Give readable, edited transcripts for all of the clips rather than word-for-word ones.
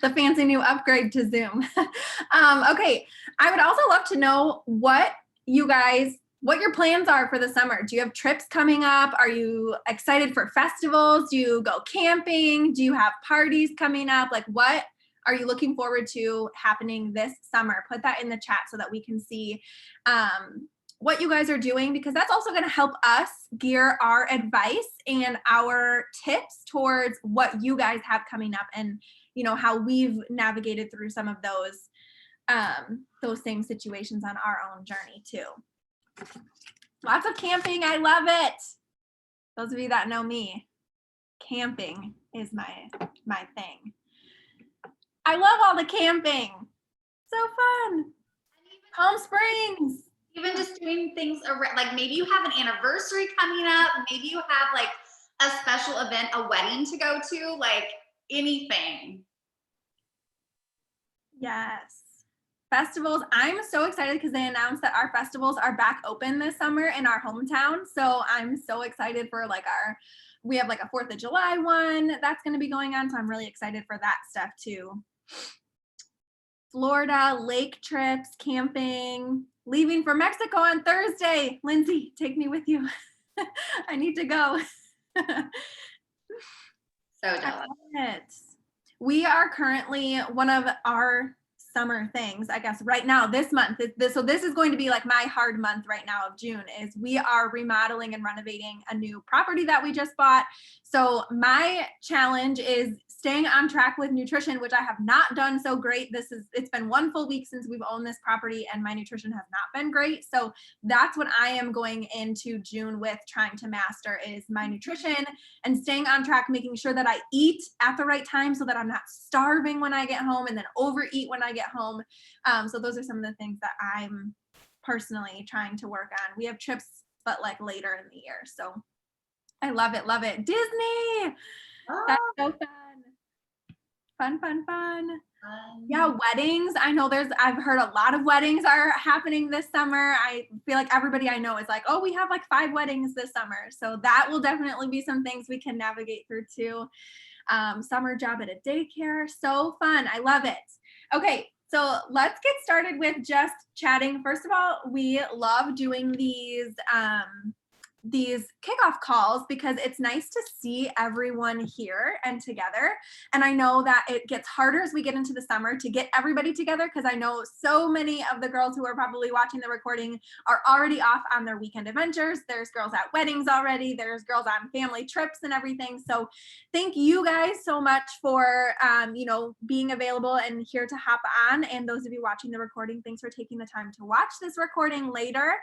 the fancy new upgrade to Zoom. Okay, I would also love to know what your plans are for the summer. Do you have trips coming up? Are you excited for festivals? Do you go camping? Do you have parties coming up? Like, what are you looking forward to happening this summer? Put that in the chat so that we can see what you guys are doing, because that's also going to help us gear our advice and our tips towards what you guys have coming up, and how we've navigated through some of those same situations on our own journey too. Lots of camping. I love it. Those of you that know me, camping is my thing. I love all the camping. So fun. Palm Springs. Even just doing things around, like maybe you have an anniversary coming up, maybe you have like a special event, a wedding to go to, like anything. Yes. Festivals. I'm so excited because they announced that our festivals are back open this summer in our hometown. So I'm so excited for we have like a 4th of July one that's going to be going on. So I'm really excited for that stuff too. Florida, lake trips, camping, leaving for Mexico on Thursday. Lindsay, take me with you. I need to go. So jealous. We are currently, one of our summer things, I guess right now, this month, so this is going to be like my hard month right now of June, is we are remodeling and renovating a new property that we just bought. So my challenge is staying on track with nutrition, which I have not done so great. It's been 1 full week since we've owned this property and my nutrition has not been great. So that's what I am going into June with, trying to master, is my nutrition and staying on track, making sure that I eat at the right time so that I'm not starving when I get home and then overeat when I get home. So those are some of the things that I'm personally trying to work on. We have trips, but like later in the year. So I love it. Love it. Disney. Oh. That's so fun. Fun. Yeah, weddings. I know I've heard a lot of weddings are happening this summer. I feel like everybody I know is like, oh, we have like 5 weddings this summer. So that will definitely be some things we can navigate through too. Summer job at a daycare. So fun. I love it. Okay. So let's get started with just chatting. First of all, we love doing these kickoff calls because it's nice to see everyone here and together. And I know that it gets harder as we get into the summer to get everybody together, because I know so many of the girls who are probably watching the recording are already off on their weekend adventures. There's girls at weddings already. There's girls on family trips and everything. So thank you guys so much for, being available and here to hop on. And those of you watching the recording, thanks for taking the time to watch this recording later.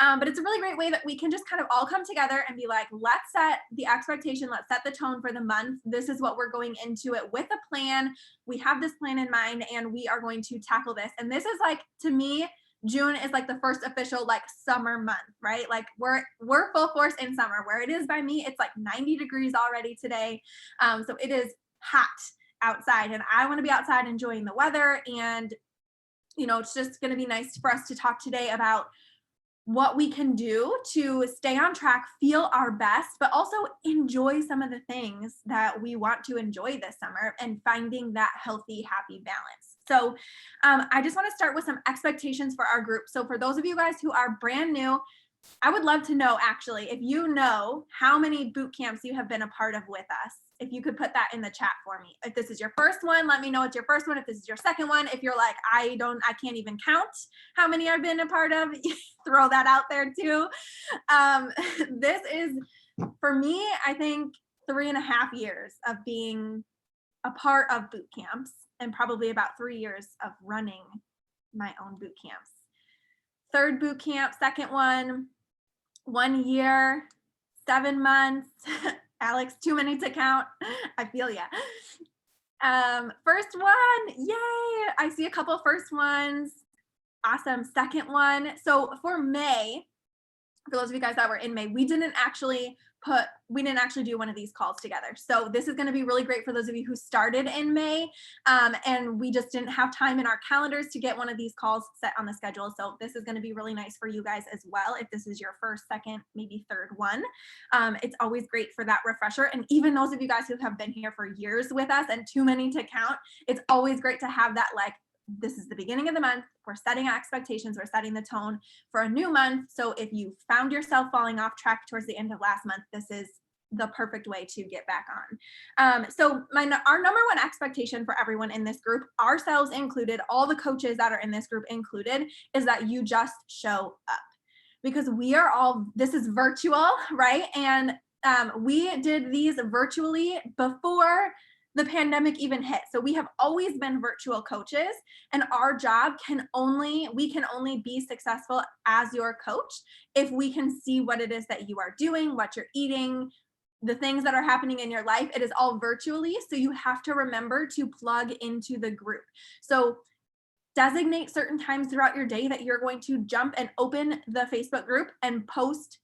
But it's a really great way that we can just kind of all come together and be like, let's set the expectation, let's set the tone for the month. This is what we're going into it with a plan. We have this plan in mind and we are going to tackle this. And this is like, to me, June is like the first official like summer month, right? Like we're full force in summer. Where it is by me, it's like 90 degrees already today. So it is hot outside and I want to be outside enjoying the weather. And, it's just going to be nice for us to talk today about what we can do to stay on track, feel our best, but also enjoy some of the things that we want to enjoy this summer and finding that healthy, happy balance. So I just want to start with some expectations for our group. So for those of you guys who are brand new, I would love to know, actually, if you know how many boot camps you have been a part of with us. If you could put that in the chat for me. If this is your first one, let me know it's your first one. If this is your second one, if you're like, I can't even count how many I've been a part of, throw that out there too. This is, for me, I think 3.5 years of being a part of boot camps and probably about 3 years of running my own boot camps. 3rd boot camp, 2nd one, 1 year, 7 months. Alex, too many to count. I feel ya. First one, yay. I see a couple first ones. Awesome. 2nd one. So for May, for those of you guys that were in May, we didn't actually we didn't actually do one of these calls together. So this is going to be really great for those of you who started in May, and we just didn't have time in our calendars to get one of these calls set on the schedule. So this is going to be really nice for you guys as well. If this is your first, second, maybe third one, it's always great for that refresher. And even those of you guys who have been here for years with us and too many to count, it's always great to have that, like, this is the beginning of the month. We're setting expectations. We're setting the tone for a new month. So if you found yourself falling off track towards the end of last month, this is the perfect way to get back on. So our number one expectation for everyone in this group, ourselves included, all the coaches that are in this group included, is that you just show up, because this is virtual, right? And we did these virtually before the pandemic even hit. So we have always been virtual coaches, and our job we can only be successful as your coach if we can see what it is that you are doing, what you're eating, the things that are happening in your life. It is all virtually. So you have to remember to plug into the group. So designate certain times throughout your day that you're going to jump and open the Facebook group and post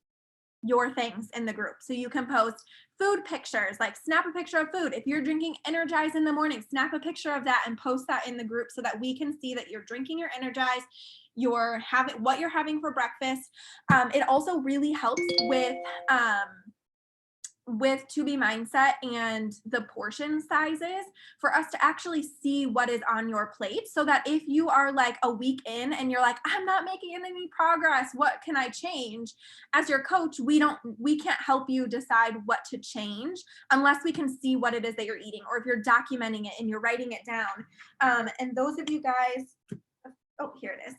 your things in the group. So you can post food pictures, like snap a picture of food. If you're drinking Energize in the morning, snap a picture of that and post that in the group so that we can see that you're drinking your Energize, what you're having for breakfast. It also really helps with To Be Mindset and the portion sizes for us to actually see what is on your plate, so that if you are like a week in and you're like, I'm not making any progress, what can I change? As your coach, we can't help you decide what to change unless we can see what it is that you're eating, or if you're documenting it and you're writing it down. And those of you guys, oh, here it is,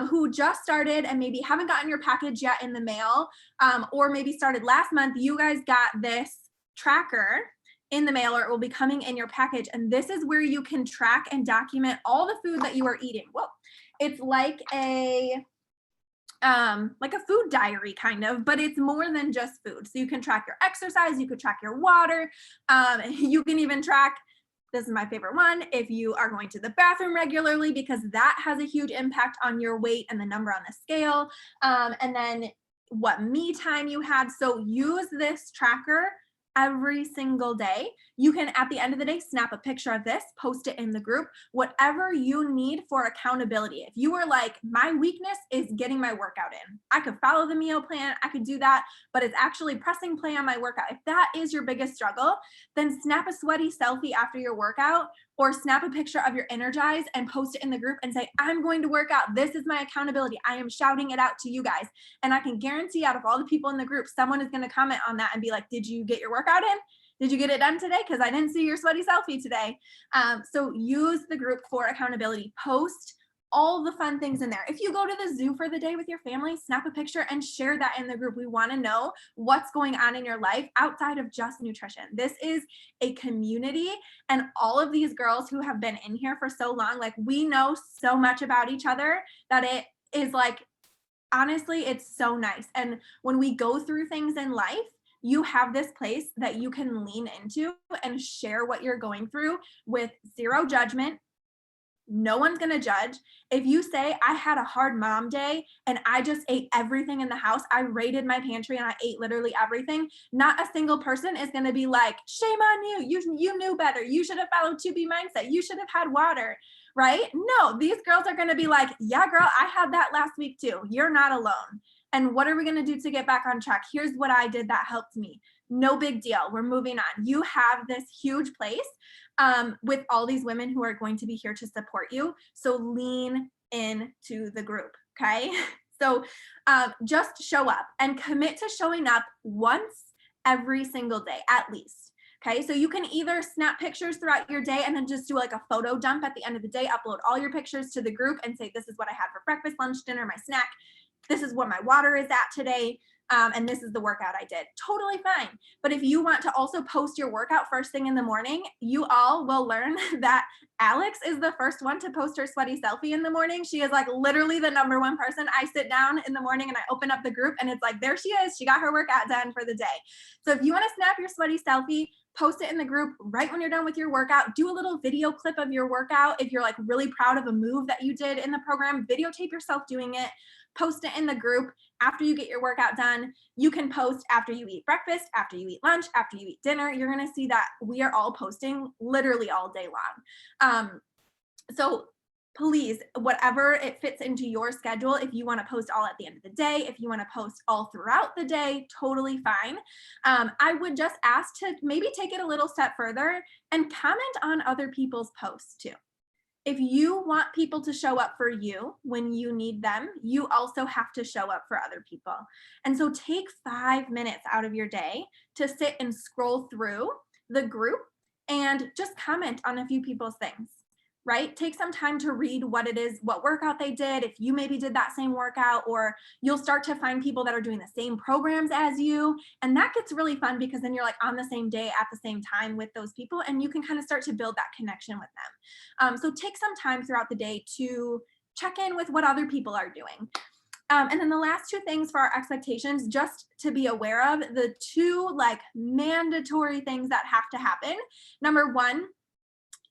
who just started and maybe haven't gotten your package yet in the mail, or maybe started last month, you guys got this tracker in the mail, or it will be coming in your package. And this is where you can track and document all the food that you are eating. Whoa, it's like a food diary kind of, but it's more than just food. So you can track your exercise, you could track your water, you can even track, this is my favorite one, if you are going to the bathroom regularly, because that has a huge impact on your weight and the number on the scale. And then what me time you had. So use this tracker every single day. You can, at the end of the day, snap a picture of this, post it in the group, whatever you need for accountability. If you were like, my weakness is getting my workout in, I could follow the meal plan, I could do that, but it's actually pressing play on my workout. If that is your biggest struggle, then snap a sweaty selfie after your workout, or snap a picture of your Energize and post it in the group and say, I'm going to work out. This is my accountability. I am shouting it out to you guys. And I can guarantee out of all the people in the group, someone is going to comment on that and be like, did you get your workout in? Did you get it done today? Because I didn't see your sweaty selfie today. So use the group for accountability. Post all the fun things in there. If you go to the zoo for the day with your family, snap a picture and share that in the group. We want to know what's going on in your life outside of just nutrition. This is a community, and all of these girls who have been in here for so long, like, we know so much about each other that it is like, honestly, it's so nice. And when we go through things in life, you have this place that you can lean into and share what you're going through with zero judgment. No one's going to judge. If you say, I had a hard mom day and I just ate everything in the house, I raided my pantry and I ate literally everything, not a single person is going to be like, shame on you. You knew better. You should have followed To Be Mindset. You should have had water, right? No, these girls are going to be like, yeah, girl, I had that last week too. You're not alone. And what are we going to do to get back on track? Here's what I did that helped me. No big deal. We're moving on. You have this huge place with all these women who are going to be here to support you. So lean into the group, okay? So just show up and commit to showing up once every single day, at least. Okay, so you can either snap pictures throughout your day and then just do like a photo dump at the end of the day, upload all your pictures to the group and say, this is what I had for breakfast, lunch, dinner, my snack. This is what my water is at today. And this is the workout I did. Totally fine. But if you want to also post your workout first thing in the morning, you all will learn that Alex is the first one to post her sweaty selfie in the morning. She is like literally the number one person. I sit down in the morning and I open up the group and it's like, there she is. She got her workout done for the day. So if you want to snap your sweaty selfie, post it in the group right when you're done with your workout. Do a little video clip of your workout. If you're like really proud of a move that you did in the program, videotape yourself doing it, post it in the group after you get your workout done. You can post after you eat breakfast, after you eat lunch, after you eat dinner. You're going to see that we are all posting literally all day long. So please, whatever it fits into your schedule, if you want to post all at the end of the day, if you want to post all throughout the day, totally fine. I would just ask to maybe take it a little step further and comment on other people's posts too. If you want people to show up for you when you need them, you also have to show up for other people. And so take 5 minutes out of your day to sit and scroll through the group and just comment on a few people's things, right? Take some time to read what it is, what workout they did, if you maybe did that same workout, or you'll start to find people that are doing the same programs as you. And that gets really fun because then you're like on the same day at the same time with those people and you can kind of start to build that connection with them. So take some time throughout the day to check in with what other people are doing. And then the last two things for our expectations, just to be aware of, the two like mandatory things that have to happen. Number one,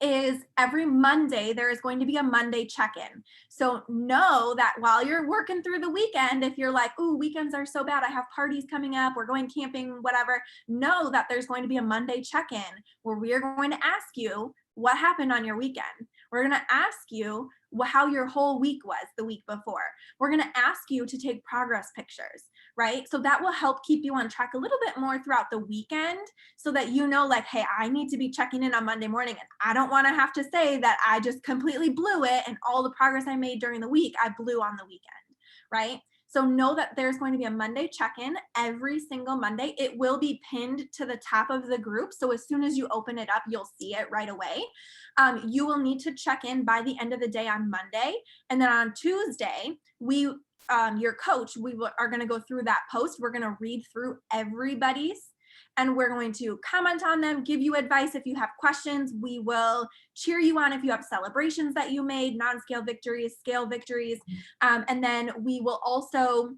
is every Monday, there is going to be a Monday check-in. So know that while you're working through the weekend, if you're like, ooh, weekends are so bad, I have parties coming up, we're going camping, whatever, know that there's going to be a Monday check-in where we are going to ask you what happened on your weekend. We're going to ask you how your whole week was the week before. We're going to ask you to take progress pictures, right? So that will help keep you on track a little bit more throughout the weekend so that you know, like, hey, I need to be checking in on Monday morning and I don't want to have to say that I just completely blew it and all the progress I made during the week, I blew on the weekend, right? So know that there's going to be a Monday check-in every single Monday. It will be pinned to the top of the group. So as soon as you open it up, you'll see it right away. You will need to check in by the end of the day on Monday. And then on Tuesday, your coach, are going to go through that post. We're going to read through everybody's and we're going to comment on them, give you advice if you have questions. We will cheer you on if you have celebrations that you made, non-scale victories, scale victories. And then we will also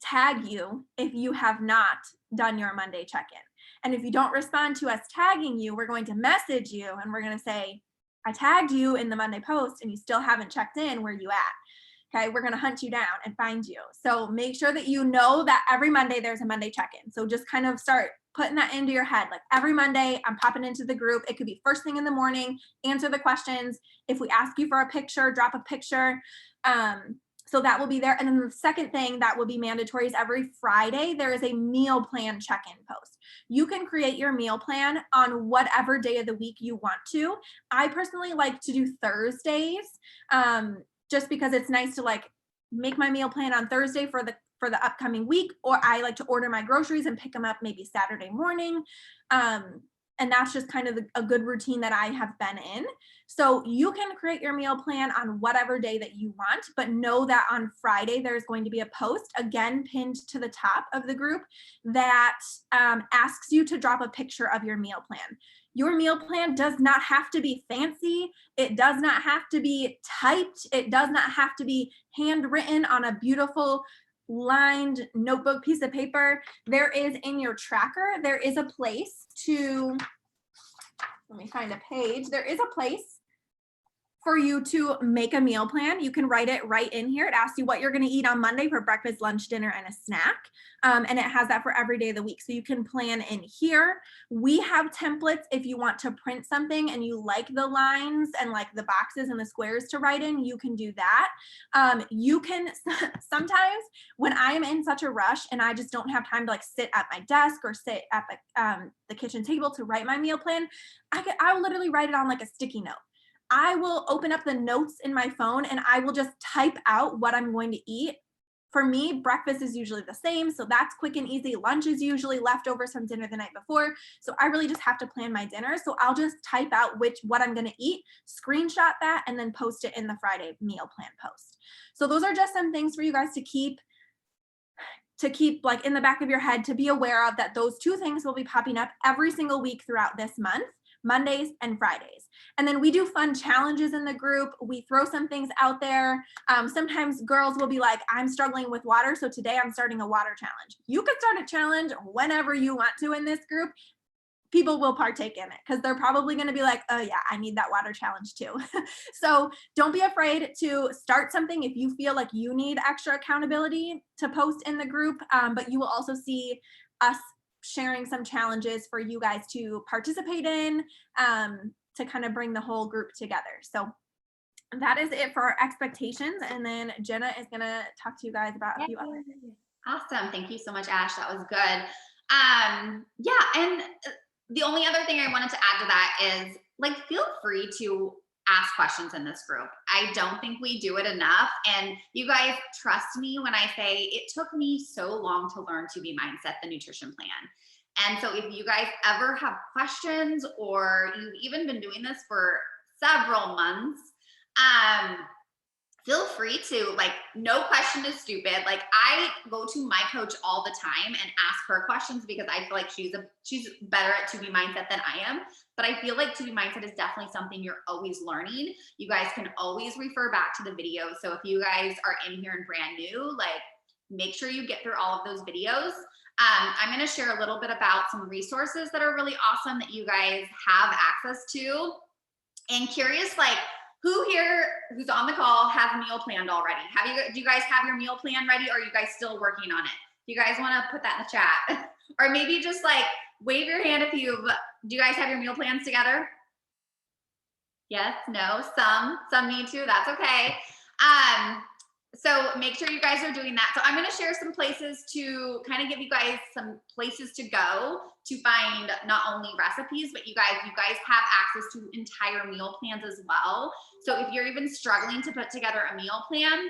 tag you if you have not done your Monday check-in. And if you don't respond to us tagging you, we're going to message you and we're going to say, I tagged you in the Monday post and you still haven't checked in, where you at? Okay, we're going to hunt you down and find you. So make sure that you know that every Monday there's a Monday check-in. So just kind of start putting that into your head. Like every Monday, I'm popping into the group. It could be first thing in the morning, answer the questions. If we ask you for a picture, drop a picture. So that will be there. And then the second thing that will be mandatory is every Friday, there is a meal plan check-in post. You can create your meal plan on whatever day of the week you want to. I personally like to do Thursdays, just because it's nice to like make my meal plan on Thursday for the upcoming week, or I like to order my groceries and pick them up maybe Saturday morning. And that's just kind of a good routine that I have been in. So you can create your meal plan on whatever day that you want, but know that on Friday, there's going to be a post, again, pinned to the top of the group that asks you to drop a picture of your meal plan. Your meal plan does not have to be fancy. It does not have to be typed. It does not have to be handwritten on a beautiful lined notebook piece of paper. There is in your tracker, there is a place to, let me find a page. There is a place for you to make a meal plan. You can write it right in here. It asks you what you're going to eat on Monday for breakfast, lunch, dinner, and a snack. And it has that for every day of the week. So you can plan in here. We have templates if you want to print something and you like the lines and like the boxes and the squares to write in, you can do that. You can sometimes when I am in such a rush and I just don't have time to like sit at my desk or sit at the kitchen table to write my meal plan, I'll literally write it on like a sticky note. I will open up the notes in my phone and I will just type out what I'm going to eat. For me, breakfast is usually the same, so that's quick and easy. Lunch is usually leftovers from dinner the night before, so I really just have to plan my dinner. So I'll just type out what I'm going to eat, screenshot that, and then post it in the Friday meal plan post. So those are just some things for you guys to keep like in the back of your head, to be aware of, that those two things will be popping up every single week throughout this month. Mondays and Fridays. And then we do fun challenges in the group. We throw some things out there. Sometimes girls will be like, I'm struggling with water, so today I'm starting a water challenge. You can start a challenge whenever you want to in this group. People will partake in it because they're probably going to be like, oh yeah, I need that water challenge too. So don't be afraid to start something if you feel like you need extra accountability to post in the group. But you will also see us sharing some challenges for you guys to participate in, to kind of bring the whole group together. So that is it for our expectations. And then Jenna is going to talk to you guys about a few other things. Awesome. Thank you so much, Ash. That was good. Yeah. And the only other thing I wanted to add to that is like, feel free to ask questions in this group. I don't think we do it enough. And you guys trust me when I say it took me so long to learn To Be Mindset, the nutrition plan. And so if you guys ever have questions or you've even been doing this for several months, feel free to, like, no question is stupid. Like, I go to my coach all the time and ask her questions because I feel like she's better at To Be Mindset than I am. But I feel like To Be Mindset is definitely something you're always learning. You guys can always refer back to the videos. So if you guys are in here and brand new, like, make sure you get through all of those videos. I'm going to share a little bit about some resources that are really awesome that you guys have access to. And curious, like, who here who's on the call has a meal planned already? Do you guys have your meal plan ready, or are you guys still working on it? Do you guys want to put that in the chat? Or maybe just like wave your hand if do you guys have your meal plans together? Yes, no, some need to, that's okay. So make sure you guys are doing that. So I'm going to share some places to kind of give you guys some places to go to find not only recipes, but you guys have access to entire meal plans as well. So if you're even struggling to put together a meal plan,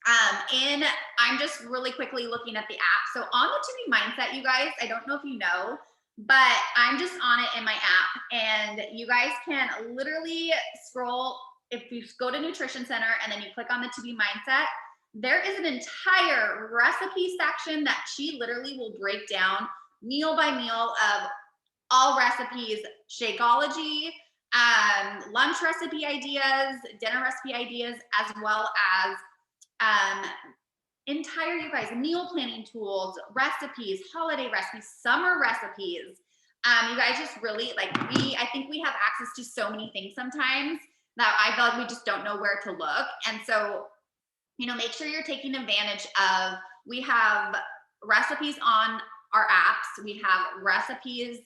I'm just really quickly looking at the app. So on the To Be Mindset, you guys, I don't know if you know, but I'm just on it in my app, and you guys can literally scroll. If you go to Nutrition Center and then you click on the To Be Mindset, there is an entire recipe section that she literally will break down meal by meal of all recipes, Shakeology, lunch recipe ideas, dinner recipe ideas, as well as entire, you guys, meal planning tools, recipes, holiday recipes, summer recipes. You guys just really, like, I think we have access to so many things sometimes that I feel like we just don't know where to look. And so, make sure you're taking advantage of, we have recipes on our apps. We have recipes,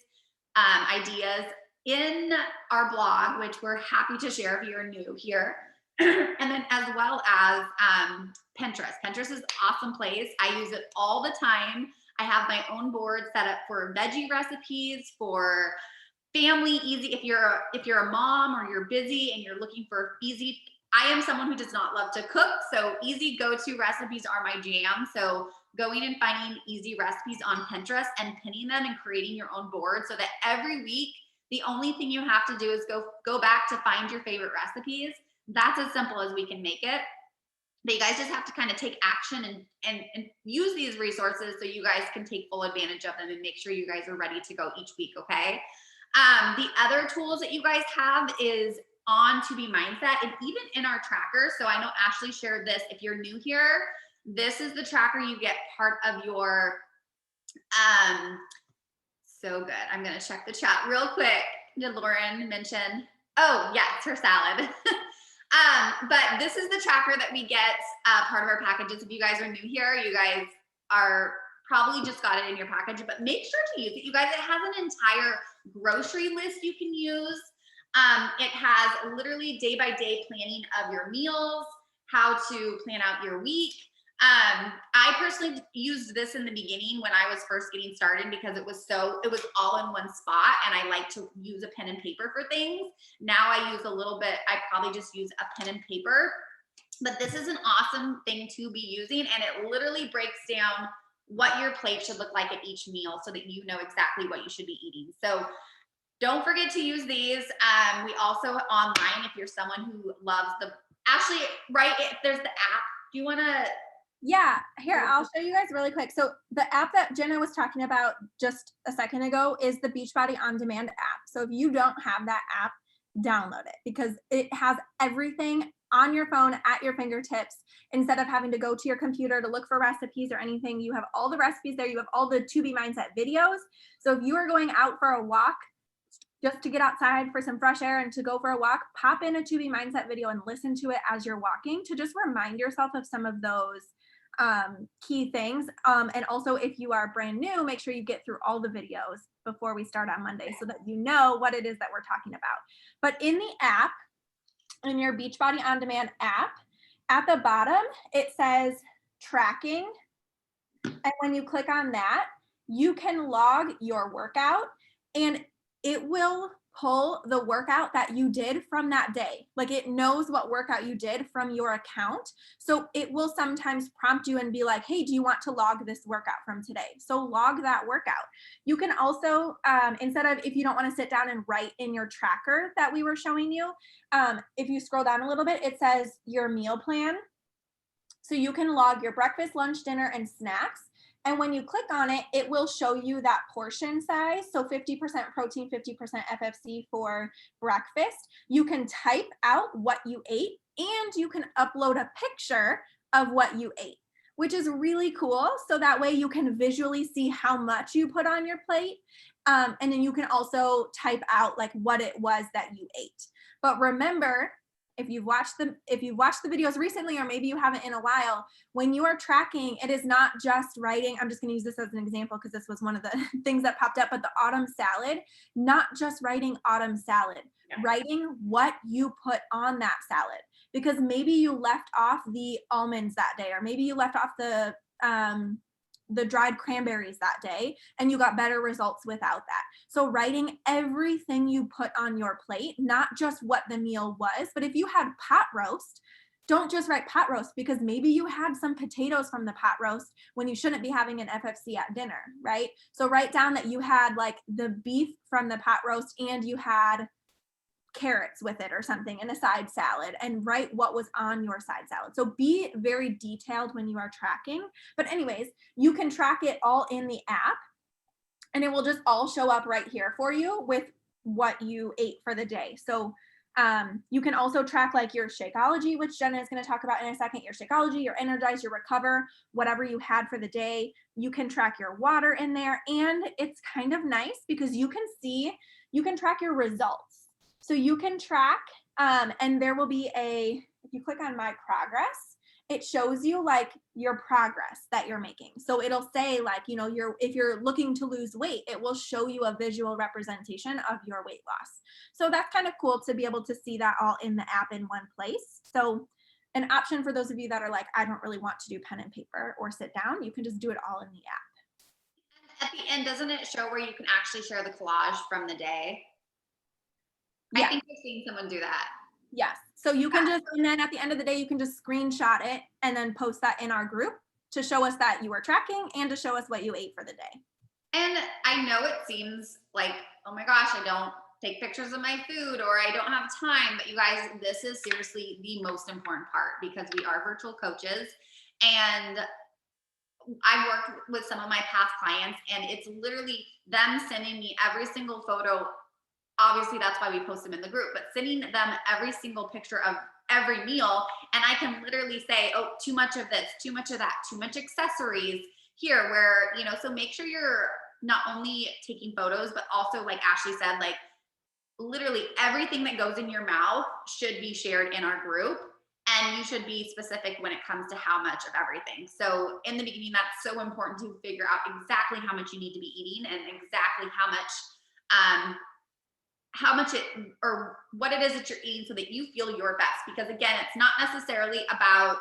ideas in our blog, which we're happy to share if you're new here. And then as well as Pinterest. Pinterest is an awesome place. I use it all the time. I have my own board set up for veggie recipes, for family easy. If you're a mom or you're busy and you're looking for easy, I am someone who does not love to cook, so easy go-to recipes are my jam. So going and finding easy recipes on Pinterest and pinning them and creating your own board so that every week the only thing you have to do is go back to find your favorite recipes. That's as simple as we can make it. But you guys just have to kind of take action and use these resources so you guys can take full advantage of them and make sure you guys are ready to go each week, okay? The other tools that you guys have is on To Be Mindset and even in our tracker. So I know Ashley shared this. If you're new here, this is the tracker you get part of your, so good. I'm going to check the chat real quick. Did Lauren mention? Oh, yes, her salad. But this is the tracker that we get part of our packages. If you guys are new here, you guys are probably just got it in your package, but make sure to use it. You guys, it has an entire grocery list you can use. It has literally day-by-day planning of your meals, how to plan out your week. I personally used this in the beginning when I was first getting started because it was all in one spot, and I like to use a pen and paper for things. Now I use a little bit, I probably just use a pen and paper, but this is an awesome thing to be using, and it literally breaks down what your plate should look like at each meal so that you know exactly what you should be eating. So don't forget to use these. We also online, if you're someone who loves Ashley, right? There's the app. Do you want to? Yeah, here, I'll show you guys really quick. So the app that Jenna was talking about just a second ago is the Beachbody On Demand app. So if you don't have that app, download it because it has everything on your phone at your fingertips. Instead of having to go to your computer to look for recipes or anything, you have all the recipes there. You have all the To Be Mindset videos. So if you are going out for a walk, just to get outside for some fresh air and to go for a walk, pop in a To Be Mindset video and listen to it as you're walking to just remind yourself of some of those key things. And also, if you are brand new, make sure you get through all the videos before we start on Monday so that you know what it is that we're talking about. But in the app, in your Beachbody On Demand app, at the bottom, it says tracking. And when you click on that, you can log your workout and it will pull the workout that you did from that day. Like it knows what workout you did from your account. So it will sometimes prompt you and be like, hey, do you want to log this workout from today? So log that workout. You can also, instead of, if you don't want to sit down and write in your tracker that we were showing you, if you scroll down a little bit, it says your meal plan. So you can log your breakfast, lunch, dinner, and snacks. And when you click on it, it will show you that portion size. So 50% protein, 50% FFC for breakfast. You can type out what you ate and you can upload a picture of what you ate, which is really cool. So that way you can visually see how much you put on your plate. And then you can also type out like what it was that you ate. But remember, if you've watched the videos recently, or maybe you haven't in a while, when you are tracking, it is not just writing. I'm just going to use this as an example because this was one of the things that popped up, but the autumn salad, not just writing autumn salad, writing what you put on that salad, because maybe you left off the almonds that day, or maybe you left off the dried cranberries that day and you got better results without that. So writing everything you put on your plate, not just what the meal was, but if you had pot roast, don't just write pot roast because maybe you had some potatoes from the pot roast when you shouldn't be having an FFC at dinner, right? So write down that you had like the beef from the pot roast and you had carrots with it or something in a side salad, and write what was on your side salad. So be very detailed when you are tracking. But anyways, you can track it all in the app and it will just all show up right here for you with what you ate for the day. So you can also track like your Shakeology, which Jenna is going to talk about in a second, your Shakeology, your Energize, your Recover, whatever you had for the day. You can track your water in there. And it's kind of nice because you can track your results. So you can track, and there will be if you click on My Progress, it shows you like your progress that you're making. So it'll say like, you know, if you're looking to lose weight, it will show you a visual representation of your weight loss. So that's kind of cool to be able to see that all in the app in one place. So an option for those of you that are like, I don't really want to do pen and paper or sit down, you can just do it all in the app. At the end, doesn't it show where you can actually share the collage from the day? Yeah. I think I've seen someone do that. Yes. So you can just, and then at the end of the day, you can just screenshot it and then post that in our group to show us that you were tracking and to show us what you ate for the day. And I know it seems like, oh my gosh, I don't take pictures of my food or I don't have time, but you guys, this is seriously the most important part because we are virtual coaches and I worked with some of my past clients and it's literally them sending me every single photo. Obviously that's why we post them in the group, but sending them every single picture of every meal. And I can literally say, oh, too much of this, too much of that, too much accessories here where, you know, so make sure you're not only taking photos, but also like Ashley said, like literally everything that goes in your mouth should be shared in our group. And you should be specific when it comes to how much of everything. So in the beginning, that's so important to figure out exactly how much you need to be eating and exactly how much it or what it is that you're eating so that you feel your best. Because again, it's not necessarily about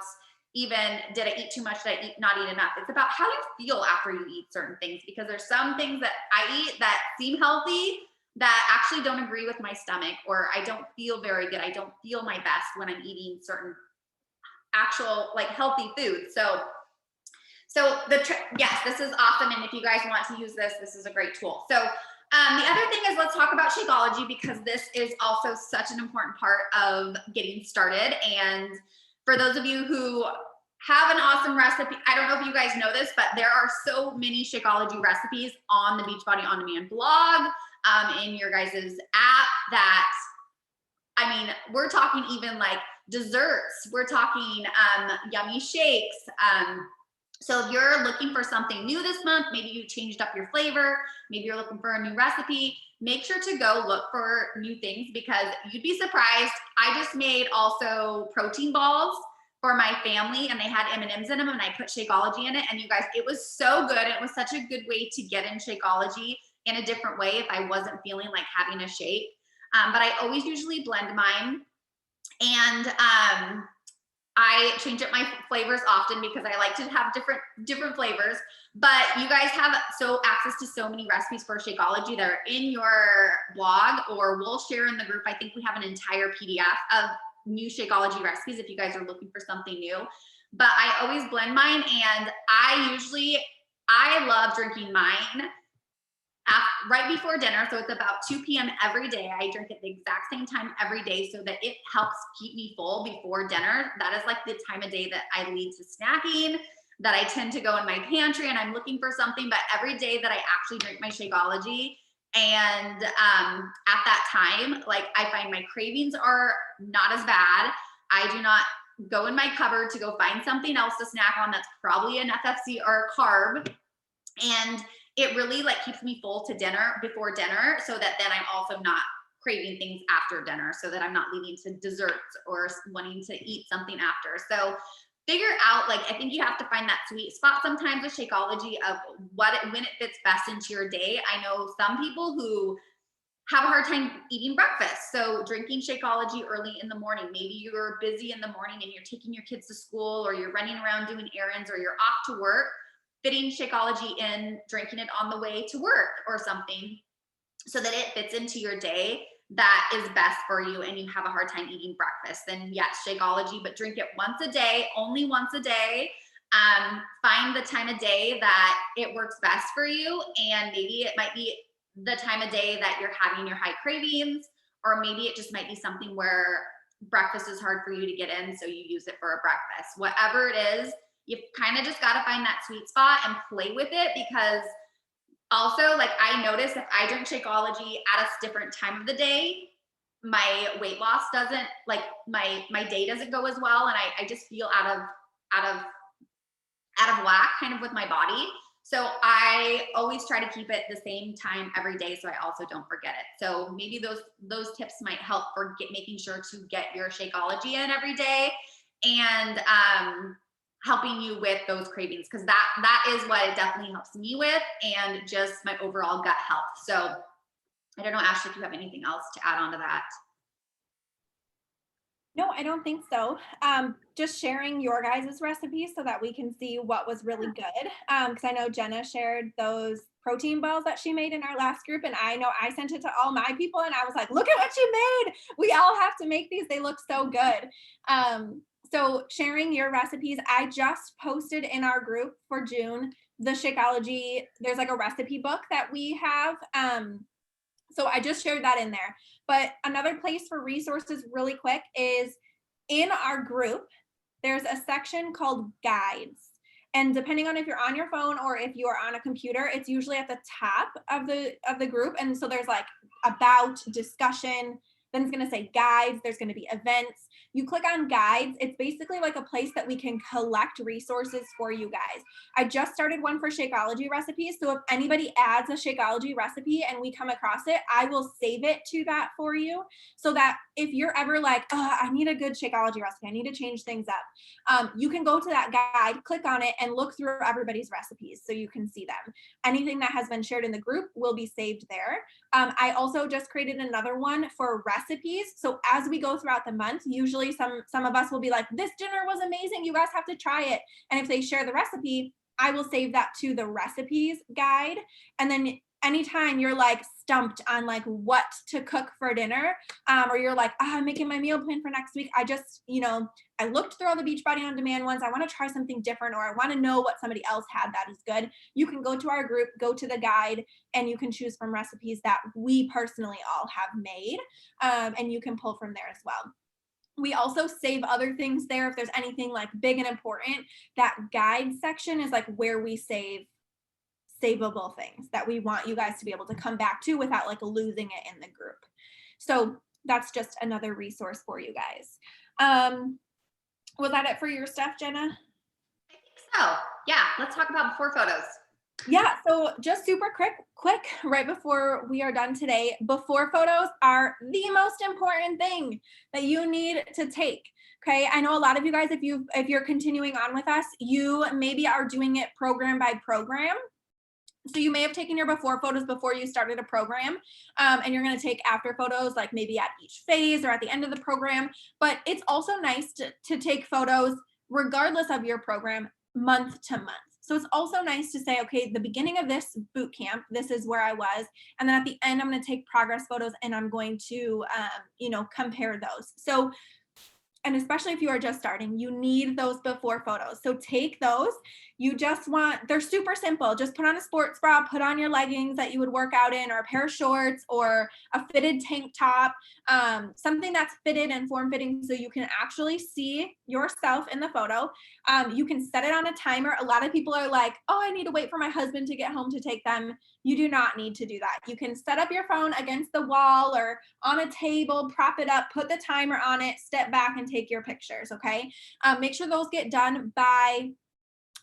even did I eat too much, did I not eat enough? It's about how you feel after you eat certain things, because there's some things that I eat that seem healthy that actually don't agree with my stomach, or I don't feel very good. I don't feel my best when I'm eating certain actual like healthy food. So yes, this is awesome. And if you guys want to use this, this is a great tool. So the other thing is let's talk about Shakeology, because this is also such an important part of getting started. And for those of you who have an awesome recipe, I don't know if you guys know this, but there are so many Shakeology recipes on the Beachbody On Demand blog. in your guys' app that, I mean, we're talking even like desserts, we're talking yummy shakes. So if you're looking for something new this month, maybe you changed up your flavor, maybe you're looking for a new recipe, make sure to go look for new things, because you'd be surprised. I just made also protein balls for my family, and they had M&Ms in them, and I put Shakeology in it. And you guys, it was so good. It was such a good way to get in Shakeology in a different way if I wasn't feeling like having a shake. But I always usually blend mine. And I change up my flavors often because I like to have different flavors. But you guys have access to so many recipes for Shakeology that are in your blog, or we'll share in the group. I think we have an entire PDF of new Shakeology recipes if you guys are looking for something new. But I always blend mine, and I love drinking mine right before dinner. So it's about 2 p.m. every day. I drink at the exact same time every day so that it helps keep me full before dinner. That is like the time of day that I lead to snacking, that I tend to go in my pantry and I'm looking for something. But every day that I actually drink my Shakeology, and at that time, like, I find my cravings are not as bad. I do not go in my cupboard to go find something else to snack on that's probably an FFC or a carb. And it really like keeps me full to dinner, before dinner, so that then I'm also not craving things after dinner, so that I'm not leading to desserts or wanting to eat something after. So figure out, like, I think you have to find that sweet spot sometimes with Shakeology of when it fits best into your day. I know some people who have a hard time eating breakfast. So drinking Shakeology early in the morning, maybe you're busy in the morning and you're taking your kids to school, or you're running around doing errands, or you're off to work, fitting Shakeology in, drinking it on the way to work or something, so that it fits into your day that is best for you, and you have a hard time eating breakfast, then yes, Shakeology, but drink it once a day, only once a day. Find the time of day that it works best for you, and maybe it might be the time of day that you're having your high cravings, or maybe it just might be something where breakfast is hard for you to get in, so you use it for a breakfast. Whatever it is, you kind of just got to find that sweet spot and play with it, because also, like, I notice if I drink Shakeology at a different time of the day, my weight loss doesn't, like, my day doesn't go as well, and I just feel out of whack kind of with my body. So I always try to keep it the same time every day, so I also don't forget it. So maybe those tips might help for making sure to get your Shakeology in every day, and helping you with those cravings, because that is what it definitely helps me with, and just my overall gut health. So I don't know, Ashley, if you have anything else to add on to that. No, I don't think so. Just sharing your guys' recipes so that we can see what was really good. Because I know Jenna shared those protein balls that she made in our last group, and I know I sent it to all my people, and I was like, look at what she made. We all have to make these. They look so good. So sharing your recipes, I just posted in our group for June the Shakeology. There's like a recipe book that we have. So I just shared that in there. But another place for resources really quick is in our group, there's a section called guides. And depending on if you're on your phone or if you're on a computer, it's usually at the top of the group. And so there's like about, discussion, then it's going to say guides, there's going to be events. You click on guides, it's basically like a place that we can collect resources for you guys. I just started one for Shakeology recipes. So if anybody adds a Shakeology recipe and we come across it, I will save it to that for you, so that if you're ever like, oh, I need a good Shakeology recipe, I need to change things up, you can go to that guide, click on it, and look through everybody's recipes so you can see them. Anything that has been shared in the group will be saved there. I also just created another one for recipes. So as we go throughout the month, usually some of us will be like, this dinner was amazing, you guys have to try it. And if they share the recipe, I will save that to the recipes guide. And then anytime you're like stumped on like what to cook for dinner, or you're like, I'm making my meal plan for next week, I just, I looked through all the Beachbody On Demand ones, I want to try something different, or I want to know what somebody else had that is good, you can go to our group, go to the guide, and you can choose from recipes that we personally all have made, and you can pull from there as well. We also save other things there if there's anything like big and important. That guide section is like where we save savable things that we want you guys to be able to come back to without like losing it in the group. So that's just another resource for you guys. Was that it for your stuff, Jenna? I think so. Yeah, let's talk about before photos. Yeah, so just super quick, right before we are done today, before photos are the most important thing that you need to take. Okay, I know a lot of you guys, if you're continuing on with us, you maybe are doing it program by program. So you may have taken your before photos before you started a program, and you're going to take after photos like maybe at each phase or at the end of the program. But it's also nice to take photos regardless of your program, month to month. So it's also nice to say, okay, the beginning of this boot camp, this is where I was. And then at the end, I'm going to take progress photos and I'm going to, compare those. So, and especially if you are just starting, you need those before photos. So take those. They're super simple. Just put on a sports bra, put on your leggings that you would work out in, or a pair of shorts, or a fitted tank top, something that's fitted and form fitting so you can actually see yourself in the photo. You can set it on a timer. A lot of people are like, oh, I need to wait for my husband to get home to take them. You do not need to do that. You can set up your phone against the wall or on a table, prop it up, put the timer on it, step back and take your pictures, okay? Make sure those get done by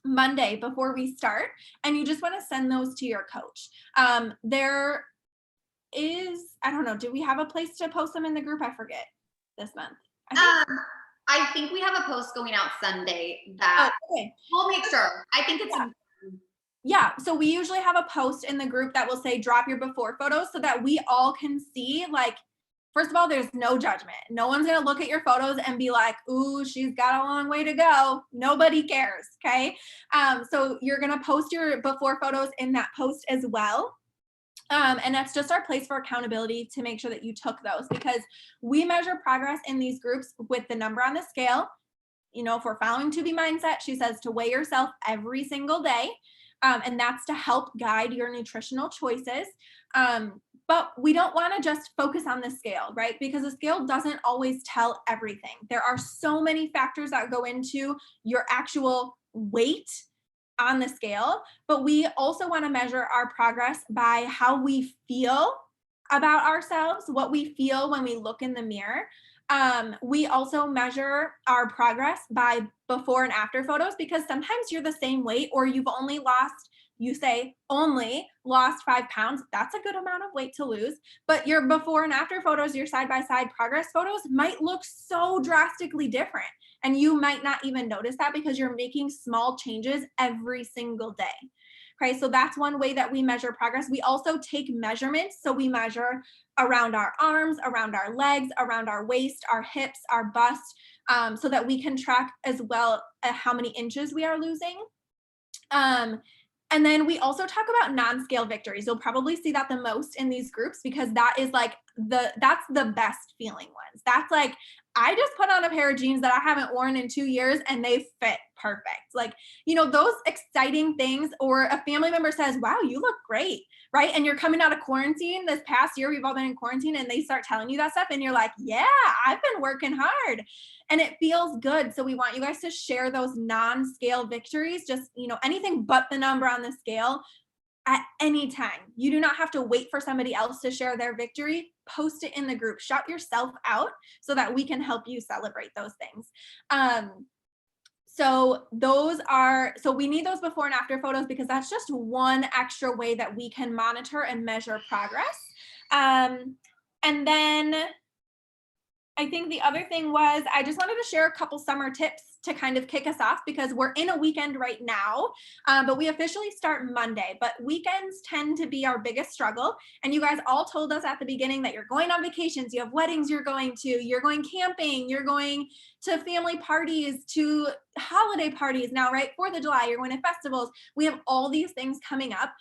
Monday before we start, and you just want to send those to your coach. There is, I don't know, do we have a place to post them in the group? I forget this month. I think we have a post going out Sunday that okay. We'll make sure. I think it's yeah, so we usually have a post in the group that will say drop your before photos so that we all can see, like, first of all, there's no judgment. No one's going to look at your photos and be like, ooh, she's got a long way to go. Nobody cares, okay? So you're going to post your before photos in that post as well. And that's just our place for accountability to make sure that you took those, because we measure progress in these groups with the number on the scale. You know, if we're following To Be Mindset, she says to weigh yourself every single day. And that's to help guide your nutritional choices. But we don't want to just focus on the scale, right? Because the scale doesn't always tell everything. There are so many factors that go into your actual weight on the scale, but we also want to measure our progress by how we feel about ourselves, what we feel when we look in the mirror. We also measure our progress by before and after photos, because sometimes you're the same weight or you've only lost, you say only lost 5 pounds. That's a good amount of weight to lose. But your before and after photos, your side by side progress photos might look so drastically different. And you might not even notice that because you're making small changes every single day. Okay, so that's one way that we measure progress. We also take measurements. So we measure around our arms, around our legs, around our waist, our hips, our bust, so that we can track as well how many inches we are losing. And then we also talk about non-scale victories. You'll probably see that the most in these groups, because that is like that's the best feeling ones. That's like, I just put on a pair of jeans that I haven't worn in 2 years and they fit perfect. Like, you know, those exciting things, or a family member says, wow, you look great, right? And you're coming out of quarantine this past year, we've all been in quarantine, and they start telling you that stuff and you're like, yeah, I've been working hard and it feels good. So we want you guys to share those non-scale victories, just, you know, anything but the number on the scale at any time. You do not have to wait for somebody else to share their victory. Post it in the group, shout yourself out so that we can help you celebrate those things. So we need those before and after photos, because that's just one extra way that we can monitor and measure progress. And then I think the other thing was, I just wanted to share a couple summer tips to kind of kick us off, because we're in a weekend right now, but we officially start Monday. But weekends tend to be our biggest struggle. And you guys all told us at the beginning that you're going on vacations, you have weddings you're going camping, you're going to family parties, to holiday parties now, right? 4th of July, you're going to festivals. We have all these things coming up.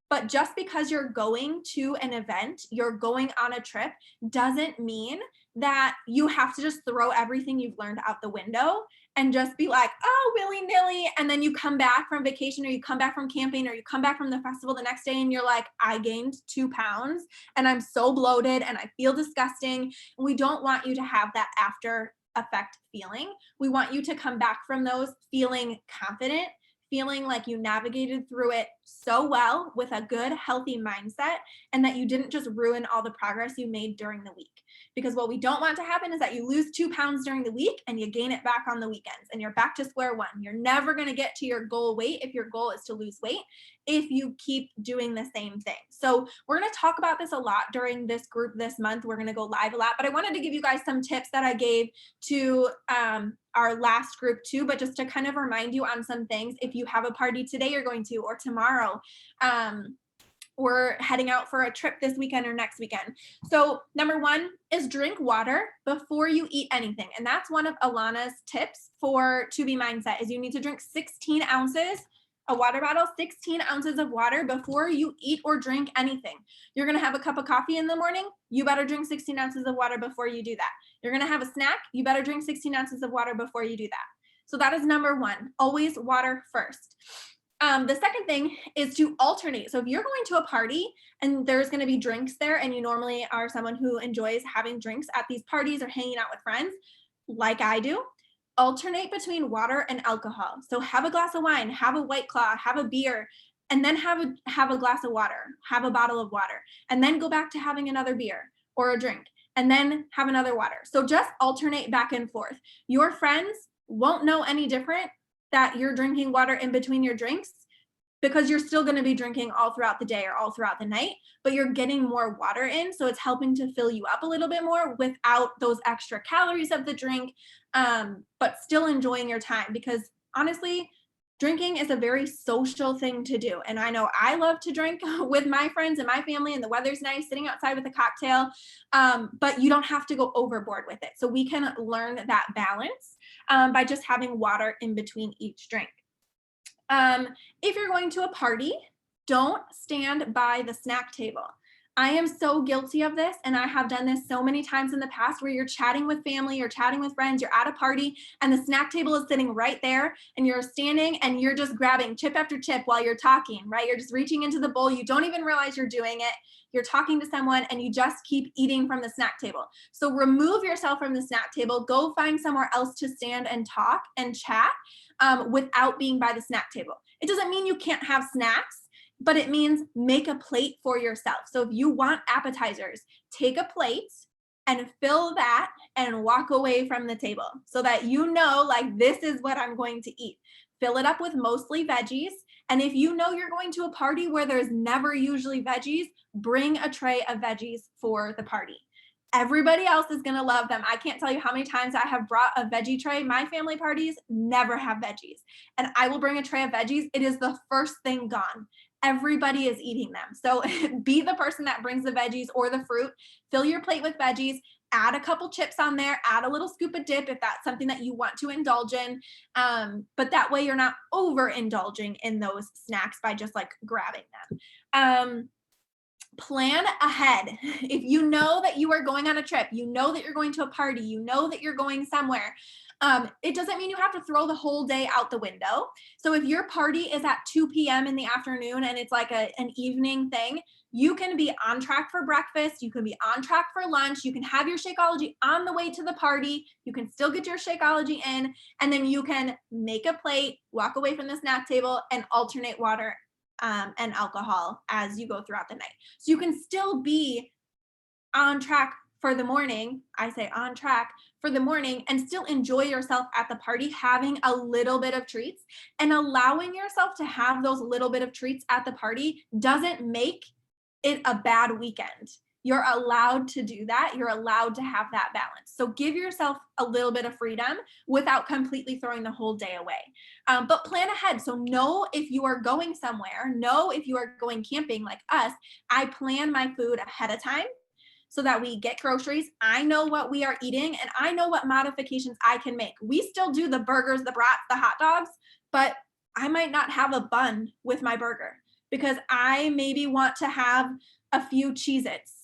But just because you're going to an event, you're going on a trip, doesn't mean that you have to just throw everything you've learned out the window and just be like, oh, willy-nilly. And then you come back from vacation, or you come back from camping, or you come back from the festival the next day and you're like, I gained 2 pounds and I'm so bloated and I feel disgusting. And we don't want you to have that after effect feeling. We want you to come back from those feeling confident, feeling like you navigated through it so well with a good, healthy mindset, and that you didn't just ruin all the progress you made during the week. Because what we don't want to happen is that you lose 2 pounds during the week and you gain it back on the weekends and you're back to square one. You're never going to get to your goal weight if your goal is to lose weight if you keep doing the same thing. So we're going to talk about this a lot during this group this month. We're going to go live a lot, but I wanted to give you guys some tips that I gave to our last group too, but just to kind of remind you on some things. If you have a party today you're going to, or tomorrow, we're heading out for a trip this weekend or next weekend. So number one is drink water before you eat anything. And that's one of Alana's tips for To Be Mindset is you need to drink 16 ounces, a water bottle, 16 ounces of water before you eat or drink anything. You're going to have a cup of coffee in the morning. You better drink 16 ounces of water before you do that. You're going to have a snack. You better drink 16 ounces of water before you do that. So that is number one, always water first. The second thing is to alternate. So if you're going to a party and there's going to be drinks there, and you normally are someone who enjoys having drinks at these parties or hanging out with friends, like I do, alternate between water and alcohol. So have a glass of wine, have a White Claw, have a beer, and then have a glass of water, have a bottle of water, and then go back to having another beer or a drink, and then have another water. So just alternate back and forth. Your friends won't know any different that you're drinking water in between your drinks because you're still going to be drinking all throughout the day or all throughout the night, but you're getting more water in. So it's helping to fill you up a little bit more without those extra calories of the drink, but still enjoying your time, because honestly, drinking is a very social thing to do. And I know I love to drink with my friends and my family, and the weather's nice, sitting outside with a cocktail, but you don't have to go overboard with it. So we can learn that balance by just having water in between each drink. If you're going to a party, don't stand by the snack table. I am so guilty of this, and I have done this so many times in the past where you're chatting with family, you're chatting with friends, you're at a party, and the snack table is sitting right there, and you're standing and you're just grabbing chip after chip while you're talking, right? You're just reaching into the bowl. You don't even realize you're doing it. You're talking to someone and you just keep eating from the snack table. So remove yourself from the snack table. Go find somewhere else to stand and talk and chat without being by the snack table. It doesn't mean you can't have snacks, but it means make a plate for yourself. So if you want appetizers, take a plate and fill that and walk away from the table so that you know, like, this is what I'm going to eat. Fill it up with mostly veggies. And if you know you're going to a party where there's never usually veggies, bring a tray of veggies for the party. Everybody else is going to love them. I can't tell you how many times I have brought a veggie tray. My family parties never have veggies. And I will bring a tray of veggies. It is the first thing gone. Everybody is eating them. So be the person that brings the veggies or the fruit. Fill your plate with veggies. Add a couple chips on there. Add a little scoop of dip if that's something that you want to indulge in. But that way you're not overindulging in those snacks by just like grabbing them. Plan ahead. If you know that you are going on a trip, you know that you're going to a party, you know that you're going somewhere, it doesn't mean you have to throw the whole day out the window. So if your party is at 2 p.m. in the afternoon and it's like an evening thing, you can be on track for breakfast. You can be on track for lunch. You can have your Shakeology on the way to the party. You can still get your Shakeology in, and then you can make a plate, walk away from the snack table, and alternate water and alcohol as you go throughout the night. So you can still be on track for the morning. I say on track for the morning and still enjoy yourself at the party, having a little bit of treats, and allowing yourself to have those little bit of treats at the party doesn't make it a bad weekend. You're allowed to do that. You're allowed to have that balance. So give yourself a little bit of freedom without completely throwing the whole day away. But plan ahead. So know if you are going somewhere, know if you are going camping like us. I plan my food ahead of time so that we get groceries. I know what we are eating and I know what modifications I can make. We still do the burgers, the brats, the hot dogs, but I might not have a bun with my burger because I maybe want to have a few Cheez-Its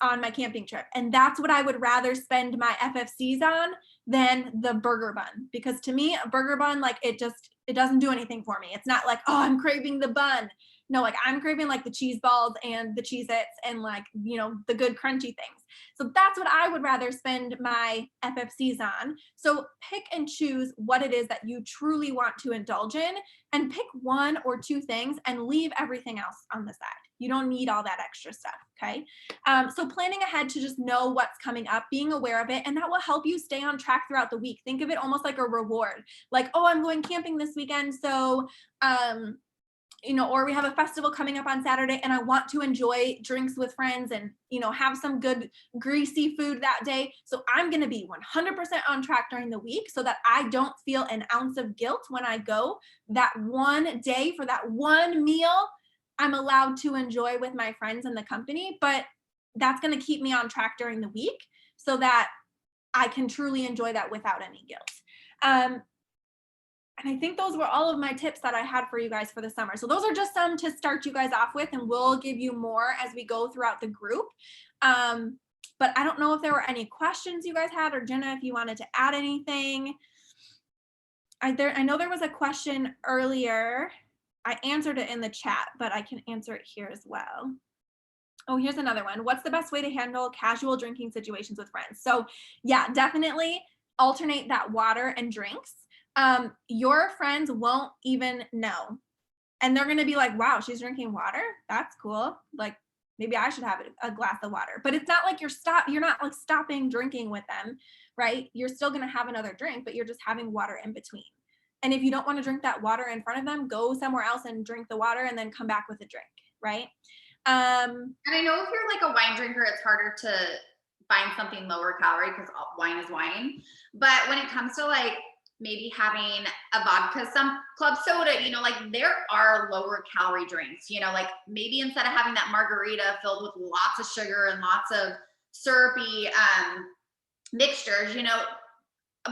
on my camping trip. And that's what I would rather spend my FFCs on than the burger bun. Because to me, a burger bun, like it doesn't do anything for me. It's not like, oh, I'm craving the bun. No, like I'm craving like the cheese balls and the Cheez-Its and like, the good crunchy things. So that's what I would rather spend my FFCs on. So pick and choose what it is that you truly want to indulge in and pick one or two things and leave everything else on the side. You don't need all that extra stuff. Okay. So planning ahead to just know what's coming up, being aware of it, and that will help you stay on track throughout the week. Think of it almost like a reward. Like, oh, I'm going camping this weekend. So, or we have a festival coming up on Saturday and I want to enjoy drinks with friends and, have some good greasy food that day. So I'm going to be 100% on track during the week so that I don't feel an ounce of guilt when I go that one day for that one meal I'm allowed to enjoy with my friends and the company, but that's going to keep me on track during the week so that I can truly enjoy that without any guilt. And I think those were all of my tips that I had for you guys for the summer. So those are just some to start you guys off with, and we'll give you more as we go throughout the group. But I don't know if there were any questions you guys had, or Jenna, if you wanted to add anything. I know there was a question earlier. I answered it in the chat, but I can answer it here as well. Oh, here's another one. What's the best way to handle casual drinking situations with friends? So yeah, definitely alternate that water and drinks. Your friends won't even know. And they're going to be like, wow, she's drinking water. That's cool. Like maybe I should have a glass of water, but it's not like you're not like stopping drinking with them, right? You're still going to have another drink, but you're just having water in between. And if you don't want to drink that water in front of them, go somewhere else and drink the water and then come back with a drink, right? And I know if you're like a wine drinker, it's harder to find something lower calorie because wine is wine. But when it comes to like maybe having a vodka, some club soda, like there are lower calorie drinks, like maybe instead of having that margarita filled with lots of sugar and lots of syrupy mixtures,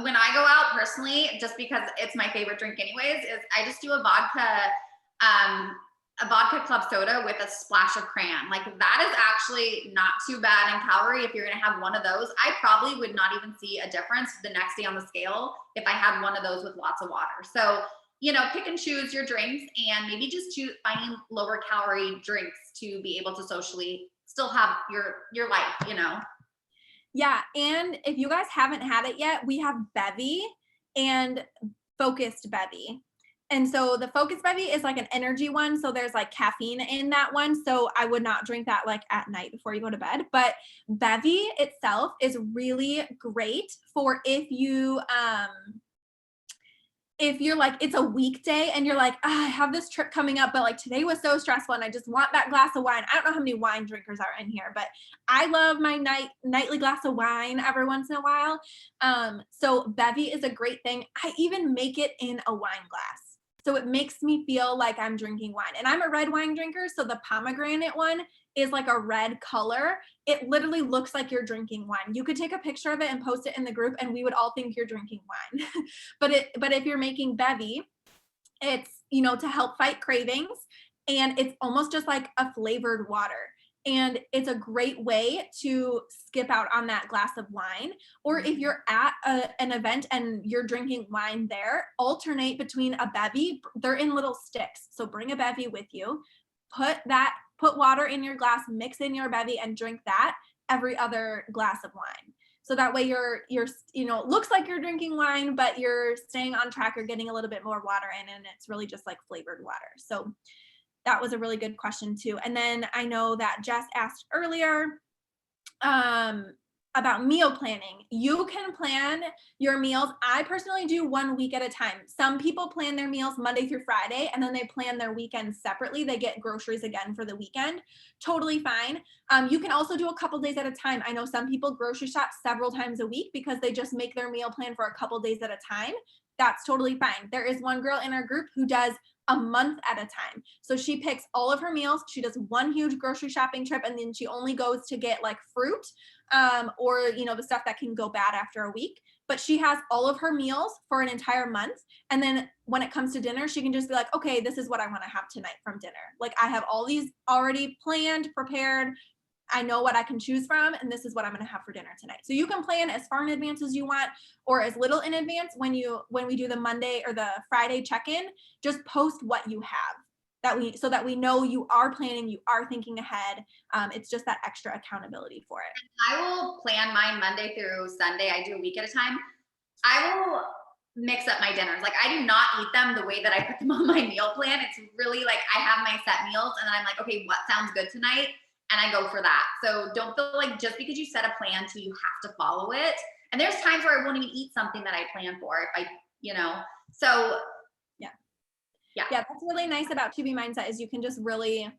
when I go out personally, just because it's my favorite drink anyways, is I just do a vodka club soda with a splash of crayon. Like that is actually not too bad in calorie. If you're going to have one of those, I probably would not even see a difference the next day on the scale if I had one of those with lots of water. So, pick and choose your drinks and maybe just finding lower calorie drinks to be able to socially still have your life, Yeah. And if you guys haven't had it yet, we have Bevy and Focused Bevy. And so the Focus Bevy is like an energy one. So there's like caffeine in that one. So I would not drink that like at night before you go to bed. But Bevy itself is really great for if you're like, it's a weekday and you're like, I have this trip coming up, but like today was so stressful and I just want that glass of wine. I don't know how many wine drinkers are in here, but I love my nightly glass of wine every once in a while. So Bevy is a great thing. I even make it in a wine glass. So it makes me feel like I'm drinking wine. And I'm a red wine drinker, so the pomegranate one is like a red color. It literally looks like you're drinking wine. You could take a picture of it and post it in the group and we would all think you're drinking wine. but if you're making Bevy, it's, to help fight cravings, and it's almost just like a flavored water. And it's a great way to skip out on that glass of wine. Or if you're at an event and you're drinking wine there, alternate between a Bevy. They're in little sticks. So bring a Bevy with you, put water in your glass, mix in your Bevy and drink that every other glass of wine. So that way you're it looks like you're drinking wine, but you're staying on track. You're getting a little bit more water in, and it's really just like flavored water. So that was a really good question too. And then I know that Jess asked earlier about meal planning. You can plan your meals. I personally do 1 week at a time. Some people plan their meals Monday through Friday, and then they plan their weekends separately. They get groceries again for the weekend. Totally fine. You can also do a couple days at a time. I know some people grocery shop several times a week because they just make their meal plan for a couple days at a time. That's totally fine. There is one girl in our group who does a month at a time. So she picks all of her meals. She does one huge grocery shopping trip, and then she only goes to get like fruit or the stuff that can go bad after a week. But she has all of her meals for an entire month. And then when it comes to dinner, she can just be like, okay, this is what I want to have tonight from dinner. Like I have all these already planned, prepared. I know what I can choose from, and this is what I'm going to have for dinner tonight. So you can plan as far in advance as you want, or as little in advance. When we do the Monday or the Friday check-in, just post what you have. so that we know you are planning, you are thinking ahead. It's just that extra accountability for it. I will plan mine Monday through Sunday. I do a week at a time. I will mix up my dinners. Like I do not eat them the way that I put them on my meal plan. It's really like I have my set meals and then I'm like, okay, what sounds good tonight? And I go for that. So don't feel like just because you set a plan to you have to follow it. And there's times where I won't even eat something that I plan for if I, so yeah, that's really nice about 2B mindset is you can just really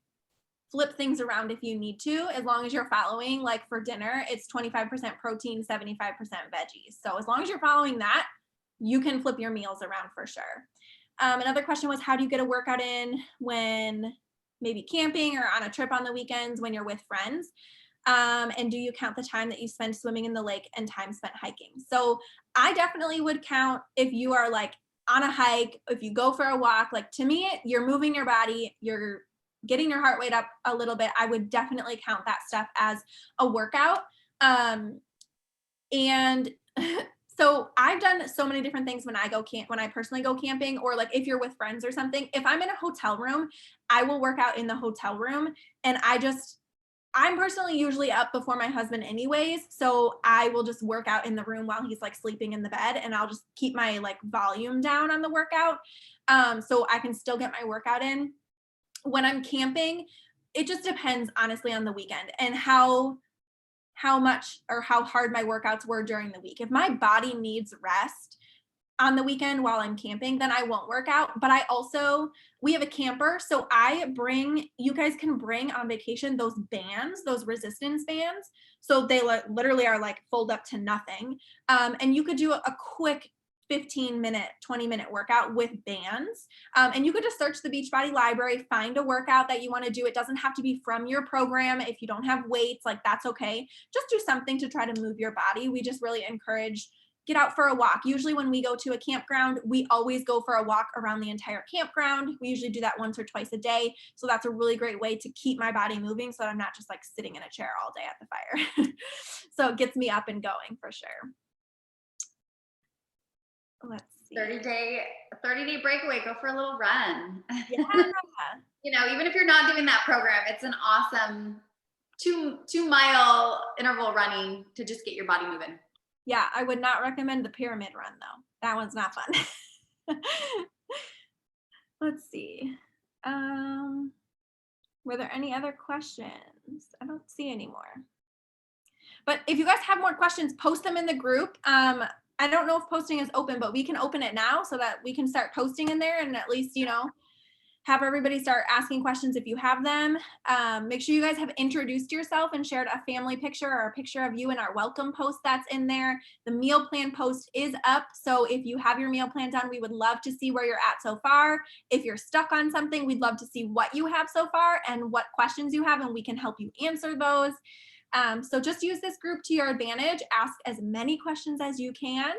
flip things around if you need to, as long as you're following, like for dinner, it's 25% protein, 75% veggies. So as long as you're following that, you can flip your meals around for sure. Another question was, how do you get a workout in when maybe camping or on a trip on the weekends when you're with friends? And do you count the time that you spend swimming in the lake and time spent hiking? So I definitely would count if you are like on a hike, if you go for a walk, like to me, you're moving your body, you're getting your heart rate up a little bit. I would definitely count that stuff as a workout. And so I've done so many different things when I personally go camping, or like if you're with friends or something, if I'm in a hotel room, I will work out in the hotel room. And I'm personally usually up before my husband anyways. So I will just work out in the room while he's like sleeping in the bed, and I'll just keep my like volume down on the workout. So I can still get my workout in. When I'm camping, it just depends honestly on the weekend and how much or how hard my workouts were during the week. If my body needs rest on the weekend while I'm camping, then I won't work out. But we have a camper. So you guys can bring on vacation those bands, those resistance bands. So they literally are like fold up to nothing. And you could do a quick 15-minute, 20-minute workout with bands. And you could just search the Beachbody library, find a workout that you want to do. It doesn't have to be from your program. If you don't have weights, like that's okay. Just do something to try to move your body. We just really encourage get out for a walk. Usually when we go to a campground, we always go for a walk around the entire campground. We usually do that once or twice a day. So that's a really great way to keep my body moving so that I'm not just like sitting in a chair all day at the fire. So it gets me up and going for sure. Let's see. 30-day breakaway, go for a little run. Yeah. Even if you're not doing that program, it's an awesome 2-mile interval running to just get your body moving. Yeah, I would not recommend the pyramid run though. That one's not fun. Let's see. Were there any other questions? I don't see any more. But if you guys have more questions, post them in the group. I don't know if posting is open, but we can open it now so that we can start posting in there and at least, have everybody start asking questions if you have them. Make sure you guys have introduced yourself and shared a family picture or a picture of you in our welcome post that's in there. The meal plan post is up. So if you have your meal plan done, we would love to see where you're at so far. If you're stuck on something, we'd love to see what you have so far and what questions you have, and we can help you answer those. So just use this group to your advantage. Ask as many questions as you can.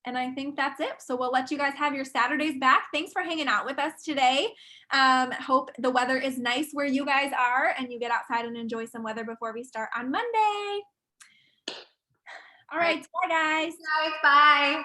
And I think that's it. So we'll let you guys have your Saturdays back. Thanks for hanging out with us today. Hope the weather is nice where you guys are and you get outside and enjoy some weather before we start on Monday. All right. Bye, guys. Bye.